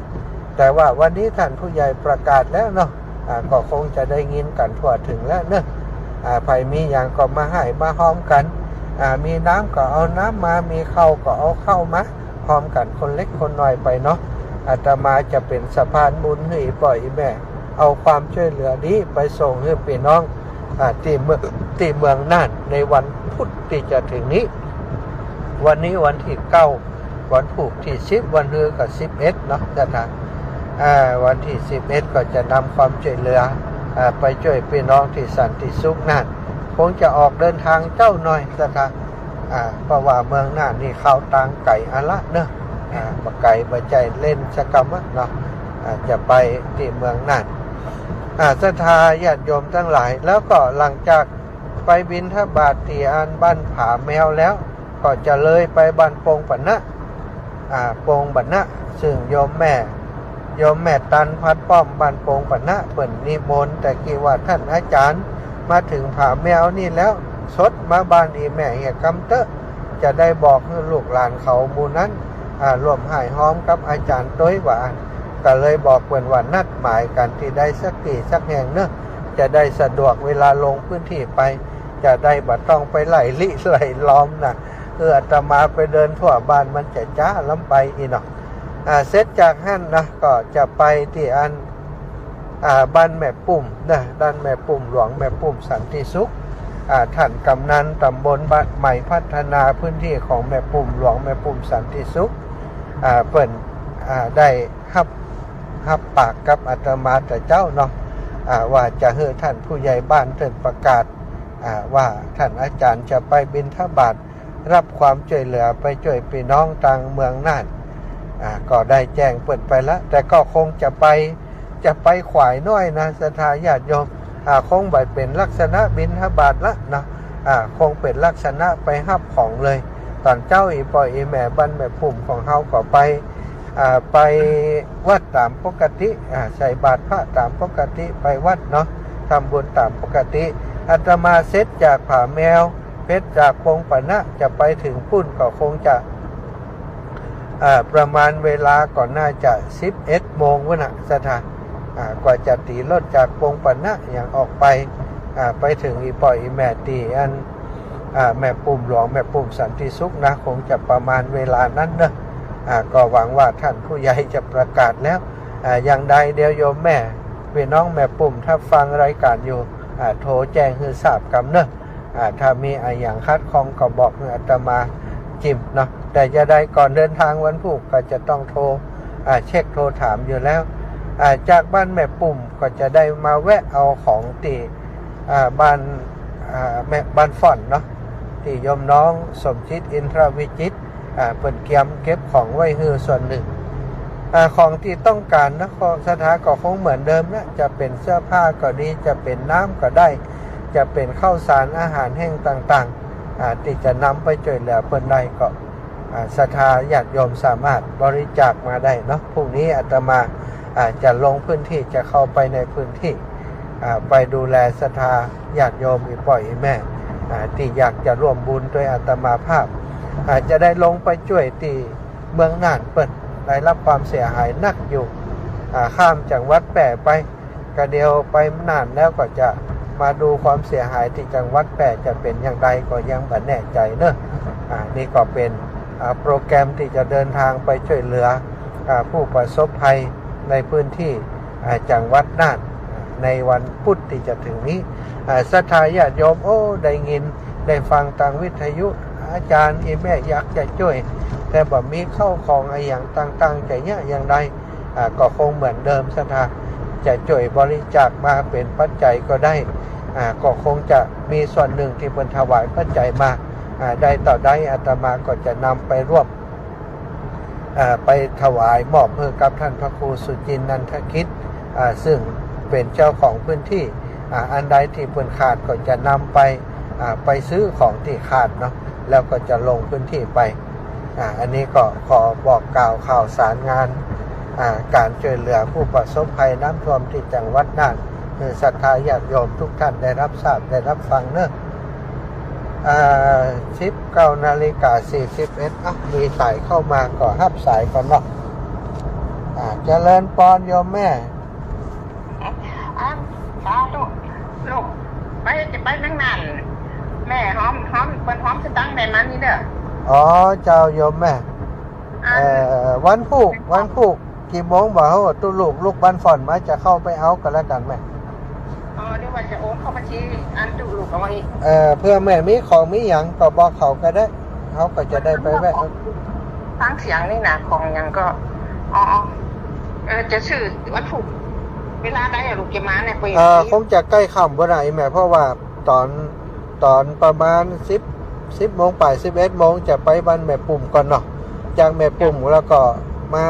แต่ว่าวันนี้ท่านผู้ใหญ่ประกาศแล้วเนาะ ก็คงจะได้ยินกันทั่วถึงแล้วเนอะไผมีอย่างก็มาให้มาหอมกันมีน้ำก็เอาน้ำมามีข้าวก็เอาข้าวมาพร้อมกันคนเล็กคนน้อยไปเนาะอาตมาจะเป็นสะพานบุญให้ปล่อยแม่เอาความช่วยเหลือนี้ไปส่งให้พี่น้องที่เมืองน่านในวันพุธที่จะถึงนี้วันนี้วันที่9วันพุธที่10วันฮือกับ11เนาะจะนะวันที่11ก็จะนำความช่วยเหลือไปช่วยพี่น้องที่สันติสุขน่านคงจะออกเดินทางเจ้าหน่อยจะนะเพราะว่าเมืองน่านนี่เข้าต่างไก่อะละเนอะมาไก่มาใจเล่นสกรรมเนาะจะไปที่เมืองน่านศรัทธาญาติโยมทั้งหลายแล้วก็หลังจากไปบิณฑบาตที่บ้านผาแมวแล้วก็จะเลยไปบ้านโปงปันนะโปงปันนะซึ่งโยมแม่ตันพัดป้อมบ้านโปงปันนะเปิ่นนิมนต์แต่กี่ว่าท่านอาจารย์มาถึงผาแมวนี่แล้วสดมาบ้านอีแม่เหี่ยกำเตอะจะได้บอกให้ลูกหลานเขาหมู่นั้นร่วมหายห้อมกับอาจารย์ต้อยว่าก็เลยบอกเปิ่นว่านัดหมายกันที่ได้สักกี่สักแห่งเนอะจะได้สะดวกเวลาลงพื้นที่ไปจะได้บ่ต้องไปไหลล้อมนะอาตมาไปเดินทั่วบ้านมันจะจ้าล้ำไปอีเนาะเสร็จจากหั่นนะก็จะไปที่บ้านแม่ปุ่มนะด้านแม่ปุ่มหลวงแม่ปุ่มสันติสุขท่านกำนันตำบลบ้านใหม่พัฒนาพื้นที่ของแม่ปุ่มหลวงแม่ปุ่มสันติสุขเปิ่นได้ฮับปากกับอาตมาแต่เจ้าเนาะว่าจะให้ท่านผู้ใหญ่บ้านเถิดประกาศว่าท่านอาจารย์จะไปบิณฑบาตรับความช่วยเหลือไปช่วยพี่น้องต่างเมืองน่านก็ได้แจ้งเปิดไปแล้วแต่ก็คงจะไปขวายน้อยนะศรัทธาญาติโยมคงบ่เป็นลักษณะบิณฑบาตละนะคงเป็นลักษณะไปฮับของเลยตอนเจ้าอีปอยอีแม่บ้านแม่ปุ่มของเฮาก็ไปวัดตามปกติใส่บาตรพระตามปกติไปวัดเนาะทำบุญตามปกติอาตมาเสร็จจากผาแมวเพชรจากโปงปะนะจะไปถึงพุ่นก็คงจะประมาณเวลาก่อนน่าจะ11 โมงวะนะสถานกว่าจะตีรถจากโปงปะนะอย่างออกไปถึงอีปอยอีแม่ตีแม่ปุ่มหลวงแม่ปุ่มสันติสุขนะคงจะประมาณเวลานั้นเนอะก็หวังว่าท่านผู้ใหญ่จะประกาศแล้วอย่างใดเดียวโยมแม่พี่น้องแม่ปุ่มถ้าฟังรายการอยู่โทรแจ้งให้ทราบกันเนอะถ้ามีอย่างคัดข้องก็บอกให้อาตมาจิมเนาะแต่จะได้ก่อนเดินทางวันพุธก็จะต้องโทรเช็คโทรถามอยู่แล้วจากบ้านแม่ปุ่มก็จะได้มาแวะเอาของตีบ้านฟ่อนเนาะที่โยมน้องสมจิตอินทรวิจิตเปิดเกียมเก็บของไว้ฮือส่วนหนึ่งของที่ต้องการนะสถานก็คงเหมือนเดิมนะจะเป็นเสื้อผ้าก็ดีจะเป็นน้ำก็ได้จะเป็นข้าวสารอาหารแห้งต่างๆที่จะนำไปช่วยเหลือเพิ่นได้ก็ศรัทธาญาติโยมสามารถบริจาคมาได้เนาะพรุ่งนี้อาตมาจะลงพื้นที่จะเข้าไปในพื้นที่ไปดูแลศรัทธาญาติโยมอีปล่อยอีแม่ที่อยากจะร่วมบุญด้วยอาตมาภาพจะได้ลงไปช่วยที่เมืองน่านเปิดได้รับความเสียหายนักอยู่ข้ามจากวัดแปะไปกระเดียวไปน่านแล้วก็จะมาดูความเสียหายที่จังหวัดแปะจะเป็นอย่างไรก็ยังไม่แน่ใจเนอะนี่ก็เป็นโปรแกรมที่จะเดินทางไปช่วยเหลือผู้ประสบภัยในพื้นที่จังหวัดน่านในวันพุธที่จะถึงนี้ศรัทธาญาติโยมได้ยินได้ฟังทางวิทยุอาจารย์อีแม่อยากจะช่วยแต่แบบมีเข้าของอะไรอย่างต่างๆใจเนี้ยอย่างใดก็คงเหมือนเดิมศรัทธาจะช่วยบริจาคมาเป็นปัจจัยก็ได้ก็คงจะมีส่วนหนึ่งที่เป็นถวายปัจจัยมาได้ต่อได้อาตมาก็จะนำไปร่วมไปถวายมอบเพื่อกับท่านพระครูสุจินนันทคิดซึ่งเป็นเจ้าของพื้นที่อันใดที่เพิ่นขาดก็จะนำไปซื้อของที่ขาดเนาะแล้วก็จะลงพื้นที่ไปอันนี้ก็ขอบอกกล่าวข่าวสารงานการช่วยเหลือผู้ประสบภัยน้ำท่วมที่จังหวัดน่านศรัทธาญาติโยมทุกท่านได้รับทราบได้รับฟังเนอะ19:41มีสายเข้ามาก็รับสายก่อนเนาะเจริญพรโยมแม่ สาธุลูกไปจะไปนั่งนานแม่หอมเป็นหอมจะตั้งในมันนี่เด้ออ๋อเจ้าโยมแม่วันผูกกี่โมงบ่าวตู้ลูกบ้านฝอนมาจะเข้าไปเอากันแล้วกันแม่เดี๋ยวว่าจะโอนเข้าบัญชีอันตู้ลูกเอาไว้เพื่อแม่มีของมีหยังก็บอกเขาก็ได้เขาก็จะได้ไปแวะตั้งเสียงนี่นะของยังก็จะชื่อวันผูกเวลาได้ลูกจะมาเนี่ยไปคงจะใกล้ค่ำบ่ได้แม่เพราะว่าตอนประมาณ10 โมงไป11 โมงจะไปบ้านแม่ปุ่มก่อนเนาะจากแม่ปุ่มแล้วก็มา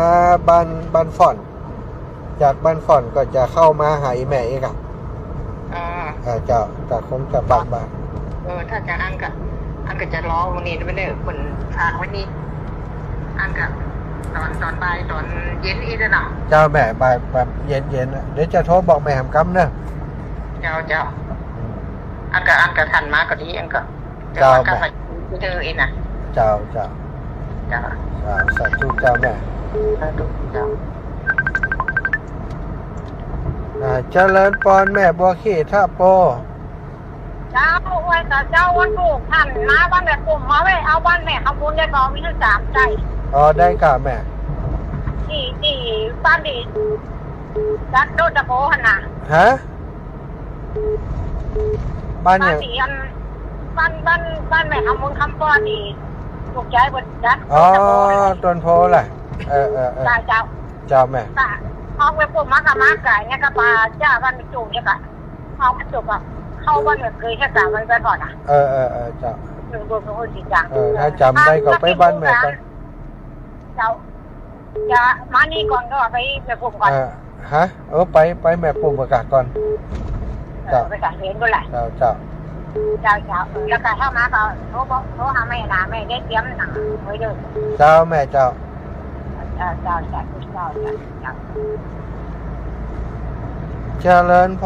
บ้านฝอนจากบ้านฝอนก็จะเข้ามาหาแม่อีกเจ้าแต่คงจะบ้านถ้าจะอันก็จะรอวันนี้ไม่ได้คนฝากวันนี้อันกับตอนบ่ายตอนเย็นอีกเนาะเจ้าแม่บ่ายแบบเย็นเดี๋ยวจะโทรบอกแม่หำกำเนอะเจ้าอันก็ทันมาก็ดีอันก็เจ้าแม่เจอเองนะเจ้าสาธุเจ้าแม่เจ้าเจริญพรแม่บัวขี้ท่าโปเจ้าไว้แต่เจ้าวันถูกท่านมาบ้านแม่ปุ่มมาไว้เอาบ้านแม่ขบุญได้กองมีทั้ง3ใจได้ค่ะแม่ที่บ้านดีจัดโดดตะโกหันน่ะฮะบ้านดีอันบ้านแม่ขบุญคำป้อดีถูกใจบนจัดต้นโพแหละเจ้าแม่เอาไปปุ่มมากับมาไก่เนี่ยกับปลาเจ้าบ้านจุ่มเนี่ยกับเอากระจุกกับเข้าบ้านแบบเคยแค่3 วันไปก่อนอ่ะเจ้ารวมคนสีจังถ้าจำได้ก็ไปบ้านแม่กันเจ้าจะมานี่ก่อนก็ไปปุ่มก่อนฮะไปแม่ปุ่มประกาศก่อนไปสั่งเห็นก็แหละเจ้าแล้วก็ถ้ามาก็โทรหาแม่นะแม่ได้เตรียมหนังไว้ด้วยเจ้าแม่เจ้าเจริญพ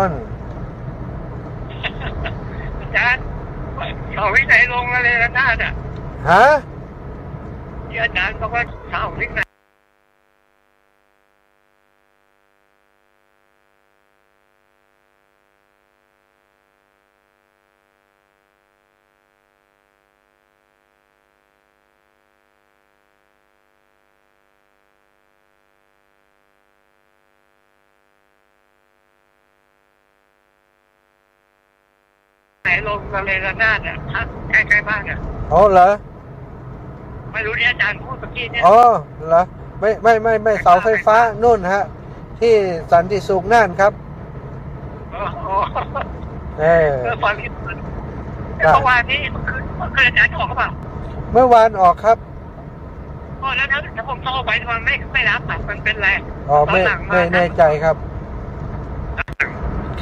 รอาจารย์เขาวิสัยลงมาเลยนะน่ะฮะที่อาจารย์บอกว่าเขาวิสัยไหนลงมาเลยนะเนี่ยใกล้ๆบ้านเนี่ยเหรอไม่รู้ที่อาจารย์พูดเมื่อกี้เนี่ยเหรอไม่เสาไฟฟ้านู่นฮะที่สันติสุขน่านครับฟังที่เมื่อวานนี้คืออาจารย์ออกหรือเปล่าเมื่อวานออกครับแล้วถ้าผมโทรไปมันไม่รับมันเป็นไรไม่แน่ใจครับ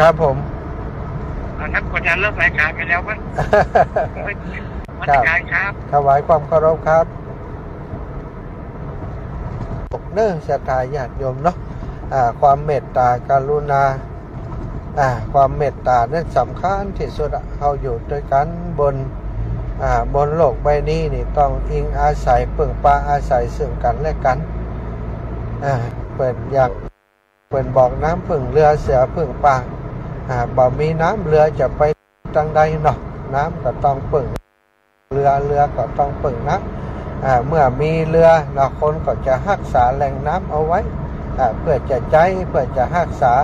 ครับผมนักกดดันเลิกรายการไปแล้วมั้งวัดการครับถวายความเคารพครับเนื่องศรัทธาญาติโยมเนาะความเมตตากรุณาความเมตตานั้นสำคัญที่สุดเราอยู่ด้วยกันบนโลกใบนี้นี่ต้องอิงอาศัยพึ่งพาอาศัยซึ่งกันและกันเปิดบอกน้ำพึ่งเรือเสือพึ่งปลาบ่มีน้ำเรือจะไปทางใดเนาะน้ำก็ต้องปึ่งเรือก็ต้องปึ่งน้ำเมื่อมีเรือเนาะคนก็จะรักษาแหล่งน้ำเอาไว้เพื่อจะเพื่อจะรักษา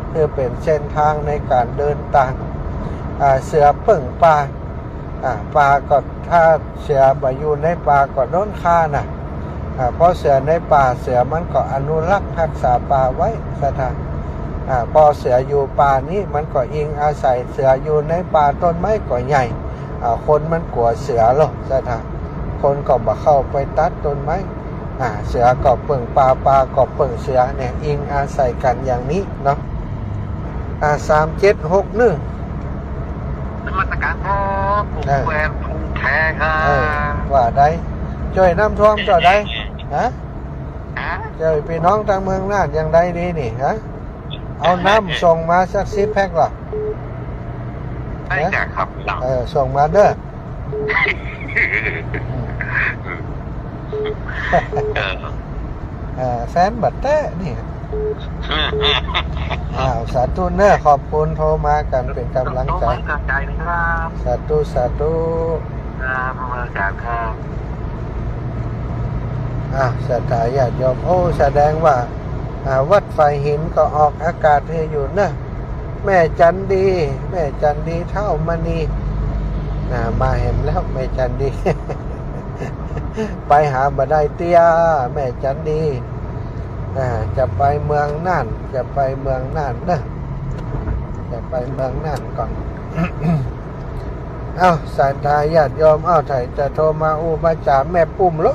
เพื่อเป็นเส้นทางในการเดินทางเสือปึ่งปลาก็ถ้าเสือมาอยู่ในป่าก็โดนฆ่านะเพราะเสือในป่าเสือมันก็อนุรักษ์รักษาป่าไว้สถานพอเสืออยู่ป่านี้มันก็อิงอาศัยเสืออยู่ในป่าต้นไม้ก็ใหญ่คนมันกลัวเสือหรอกสถานคนก็มาเข้าไปตัดต้นไม้เสือก็เปิ่งปลาก็เปิ่งเสือเนี่ยอิงอาศัยกันอย่างนี้เนาะ3761นมัสการพ่อผมแหวนภูแท้ครับว่าได้ช่วยน้ำท่วมต่อได้ฮะช่วยพี่น้องทางเมืองน่านอย่างใดดีนี่ฮะเอาน้ำส่งมาสัก10 แพ็คหรอได้ครับส่งมาเด้อแฟนบัดแต้นี่ สาธุเนอะขอบคุณโทรมากันเป็นกำลังใจ กำลังใจนะครับ สาธุสาธุ ครับมาจากครับ ศรัทธาญาติโยมโอ้แสดงว่าวัดไฟหินก็ออกอากาศให้อยู่นะแม่จันดี แม่จันดีเท่ามณีมาเห็นแล้วแม่จันดี ไปหาบ่ได้เตี้ยแม่จันดีจะไปเมืองน่านจะไปเมืองน่านนะจะไปเมืองน่านก่อน ศรัทธาญาติโยมไทยจะโทรมามาจากแม่ปุ่มหรอ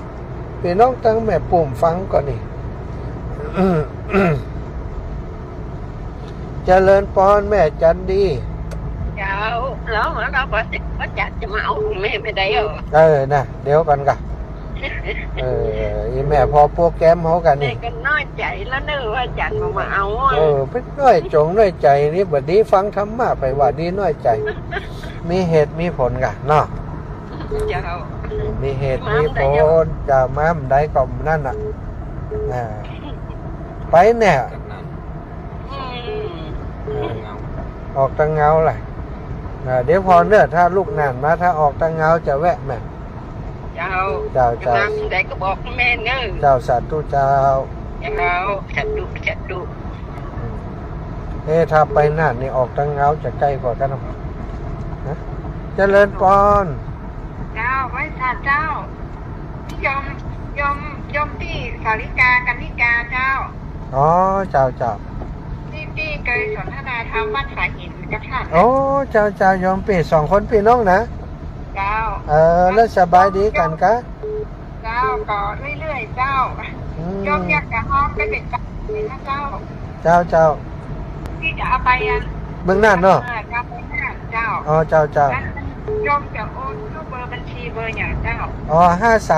พี่น้องตั้งแม่ปุ่มฟังก่อนนี่ เจริญพรแม่จันดี เจ้าแล้วเราก็จัดจะมาเอาแม่ไม่ได้เหรอ นะเดี๋ยวกันกะอีแม่พอโปรแกรมเขากัน แม่ นี่ ก็น้อยใจแล้วเนอะว่าจัดมาเอา เป็นน้อยจงน้อยใจนี่บัดนี้ฟังธรรมะไปว่าดีน้อยใจ มีเหตุมีผลกะเนาะ เจ้า มีเหตุมีผลจะม้ามได้ก็นั่นน่ะไปเนี่ยออกตังเงาแหละเดี๋ยวพอเนื้อถ้าลูกนานมาถ้าออกตังเงาจะแวะแม่เจ้าได้ก็บอกแม่เนอะ เจ้าสาธุเจ้าจัดดูถ้าไปน่านนี่ออกตังเงาจะใกล้กว่ากันนะเจริญพรเจ้าไว้ค่ะเจ้าที่ยมที่สาริกากันนิกาเจ้าเจ้าที่เคยสนทนาธรรมวัดสายหินกับท่านเจ้ายอมปีสองคนพี่น้องนะเจ้าแล้วสบายดีกันกะเจ้าก็เรื่อยๆเจ้ายอมอยากจะห้องไปเป็นเจ้านะเจ้าที่จะเอาไปเบื้องหน้าเนาะเจ้าเจ้ายอมจะโอนเข้าเบอร์บัญชีเบอร์อย่างเจ้า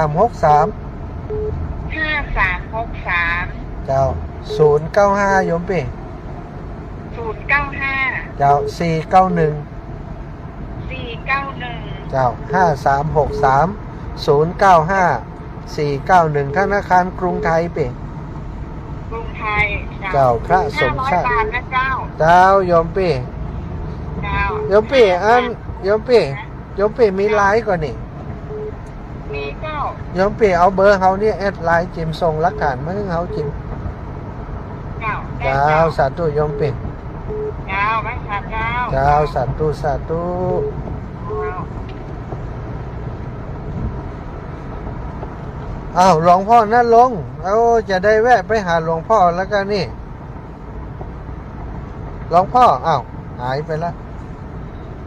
5363เจ้า095ยมปี095เจ้า491เจ้า5363095491ธนาคารกรุงไทยปีกรุงไทยเจ้าพระสมชาติเจ้ายมปียมปียมปีมีไลน์ก่อนนี่มีเจ้ายมปีเอาเบอร์เขาเนี่ยแอดไลน์จิมส่งหลักฐานมาให้เขาจิมเจ้าสาธุยมปีเจ้าไม่ขาดเจ้าสาธุหลวงพ่อนั่นลงจะได้แวะไปหาหลวงพ่อแล้วกันนี่หลวงพ่อหายไปแล้ว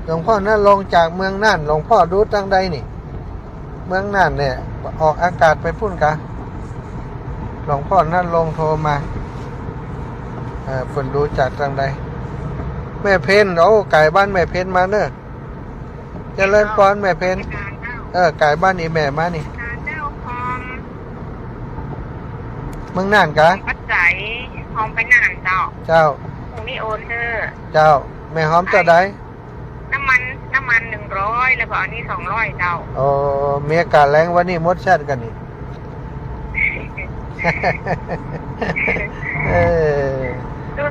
หลวงพ่อนั่นลงจากเมืองน่านหลวงพ่อดูตั้งใดนี่เมืองน่านเนี่ยออกอากาศไปพุ่นกะหลวงพ่อนั่นลงโทรมาฝนดูจากตั้งใดแม่เพนไก่บ้านแม่เพนมาเนอะเจริญพรแม่เพนไก่บ้านอีแม่มานี่เมืองน่านกะปัจจัยหอมไปน่านเจ้าตรงนี้โอนเธอเจ้าแม่หอมตัวใดน้ำมัน100แล้วก็อันนี้200เจ้ามีอากาศแรงวันนี้มดแชดกันนี่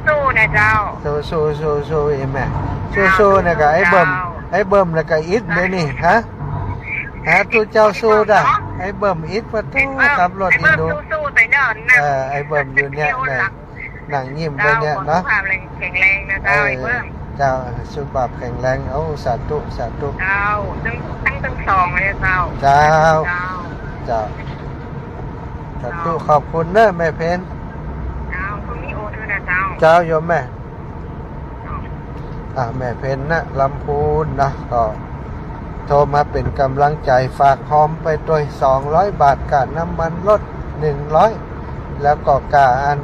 สู้ๆนะเจ้าสู้แม่สู้ๆนะกะไอ้เบิ่มแล้วก็อิดเลยนี่ฮะตัวเจ้าสู้ได้ไอ้เบิ่มอิดประตูขับรถอีดูสู้ๆไปเดินนะไอ้เบิ่มอยู่เนี่ยหนังยิ้มไปเนี่ยเนาะแข็งแรงนะเจ้าไอ้เบิ่มเจ้าสุขภาพแข็งแรงสาธุเจ้าทั้งสองเลยเจ้าสาธุขอบคุณเนอะแม่เพนตรงนี้โอนด้วยนะเจ้าโยมแม่แม่เพนนะลำพูนนะก็โทรมาเป็นกำลังใจฝากหอมไปด้วย200 บาทกะน้ำมันลด100แล้วก็กะอัน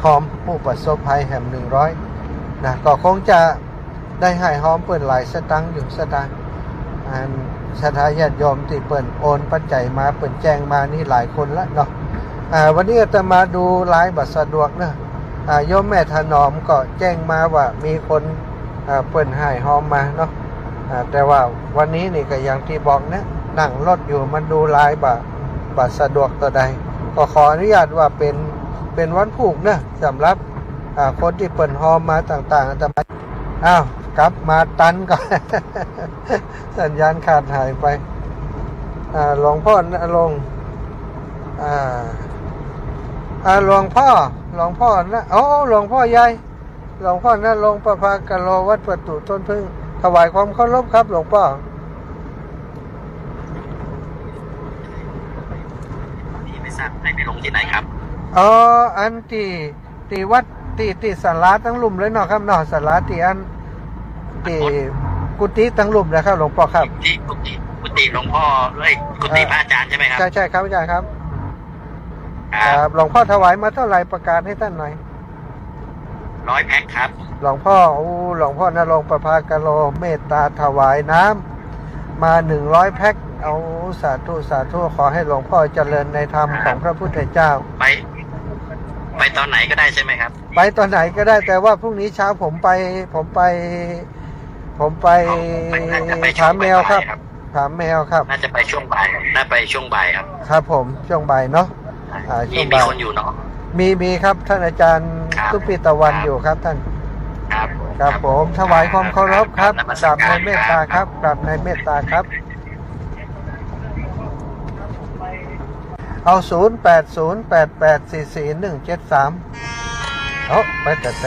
หอมผู้ประสบภัยแห่ง100นะก็คงจะได้ให้หอมเปิดหลายสตังค์อยู่สตางค์สถาญาติโยมที่เปิ่นโอนปัจจัยมาเปิ่นแจ้งมานี่หลายคนละเนาะวันนี้จะมาดูไลฟ์บัตรสะดวกนะโยมแม่ถนอมก็แจ้งมาว่ามีคนเปิ่นให้หอมมาเนาะแต่ว่าวันนี้นี่ก็อย่างที่บอกนะนั่งรถอยู่มันดูไลฟ์บัตรสะดวกตัวใดก็ขออนุญาตว่าเป็นวันผูกนะสำหรับคนที่เปิ่นหอมมาต่างๆแต่อ้าวกลับมาตันก่อน สัญญาณขาดหายไปหลวงพ่อลงหลวงพ่อนะโอ้หลวงพ่อใหญ่หลวงพ่อนะลงประภากะโลวัดประตูต้นพึ่งถวายความเคารพครับหลวงพ่อที่ไม่ทราบไปลงที่ไหนครับอันที่วัดที่ศาลาตั้งลุ่มเลยเนาะครับเนาะศาลาที่อันที่กุฏิตั้งลุ่มนะครับหลวงพ่อครับที่กุฏิหลวงพ่อกุฏิพระอาจารย์ใช่ไหมครับใช่ครับอาจารย์ครับหลวงพ่อถวายมาเท่าไหร่ประกาศให้ท่านหน่อย100 แพ็คครับหลวงพ่อนรงค์ประภากะโลเมตตาถวายน้ำมา100 แพ็คเอาสาธุขอให้หลวงพ่อเจริญในธรรมของพระพุทธเจ้าไปตอนไหนก็ได้ใช่ไหมครับไปตอนไหนก็ได้แต่ว่าพรุ่งนี้เช้าผมไปถามแมวครับถามแมวครับน่าจะไปช่วงบ่ายครับครับผมช่วงบ่ายเนาะช่วงบ่ายมีคนอยู่เนาะมีครับท่านอาจารย์ทุปิตะวันอยู่ครับท่านครับผมถวายความเคารพครับกราบในเมตตาครับกราบในเมตตาครับเอา0808844173เอาไปแต่ใจ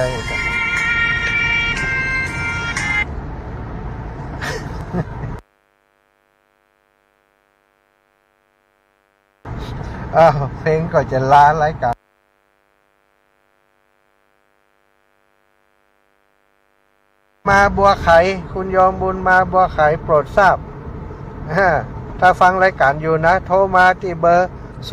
เพลงก็จะล้ารายการมาบัวไขคุณโยมบุญมาบัวไขโปรดทราบถ้าฟังรายการอยู่นะโทรมาที่เบอร์0808844173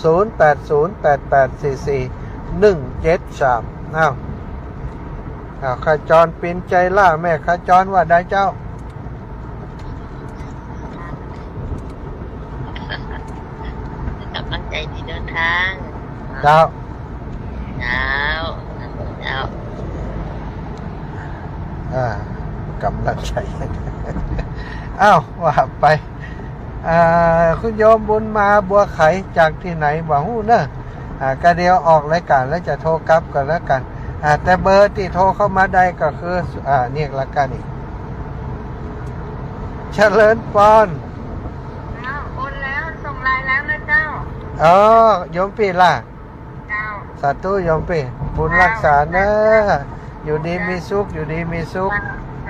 0808844173ขจรปินใจล่าแม่ขจรว่าได้เจ้ากำลังใจที่เดินทางเจ้ากำลังใจว่าไปคุณโยมบุญมาบัวไขจากที่ไหนบอกหู้เนอะก็เดียวออกรายการแล้วจะโทรกลับกันแล้วกันแต่เบอร์ที่โทรเข้ามาได้ก็คือเนี่ยละกันอีกเจริญปอนโอนแล้วส่งไลน์แล้วนะเจ้าโยมปีล่ะเจ้าสาธุโยมปีบุญรักษาเนอะอยู่ดีมีสุขส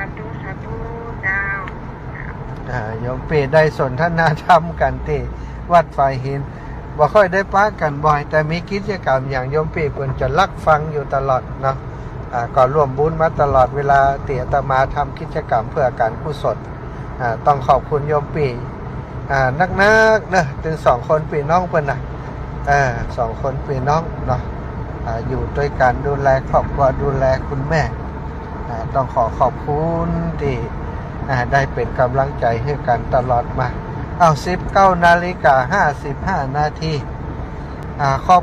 าธุเจ้าโยมปีได้สนทนาธรรมกันที่วัดฝ่ายหินบ่ค่อยได้ปะกันบ่อยแต่มีกิจกรรมอย่างโยมปีเพิ่นจะรักฟังอยู่ตลอดเนาะก็ร่วมบุญมาตลอดเวลาเตี่ยตมาทำกิจกรรมเพื่อการกุศลต้องขอบคุณโยมปีนักนะถึง2 คนปีน้องเพิ่นน่ะ2 คนปีน้องเนาะอยู่ด้วยกันดูแลครอบครัวดูแลคุณแม่ต้องขอบคุณที่ได้เป็นกำลังใจให้กันตลอดมา19:55 นาทีขอบ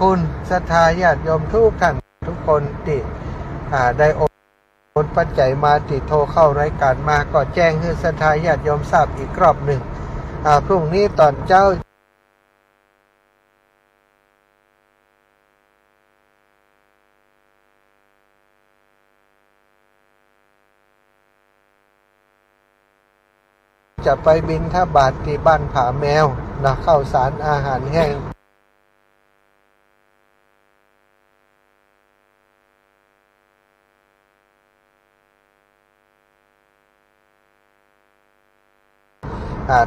คุณศรัทธาญาติโยมทุกท่านทุกคนที่ได้โอนปัจจัยมาติดโทรเข้ารายการมาก็แจ้งให้ศรัทธาญาติโยมทราบอีกรอบหนึ่งพรุ่งนี้ตอนเจ้าจะไปบิณฑบาตที่บ้านผาแมวนะข้าวสารอาหารแห้ง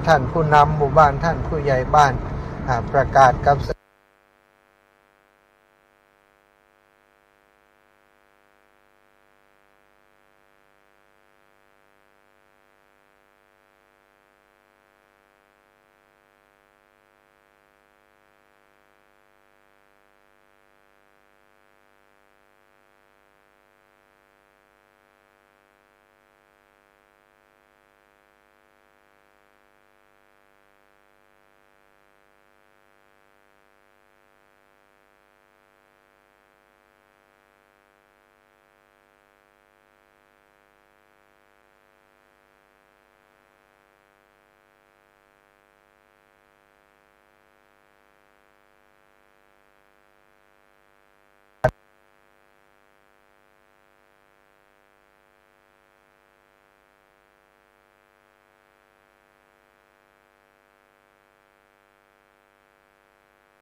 ท่านผู้นำหมู่บ้านท่านผู้ใหญ่บ้านประกาศกับ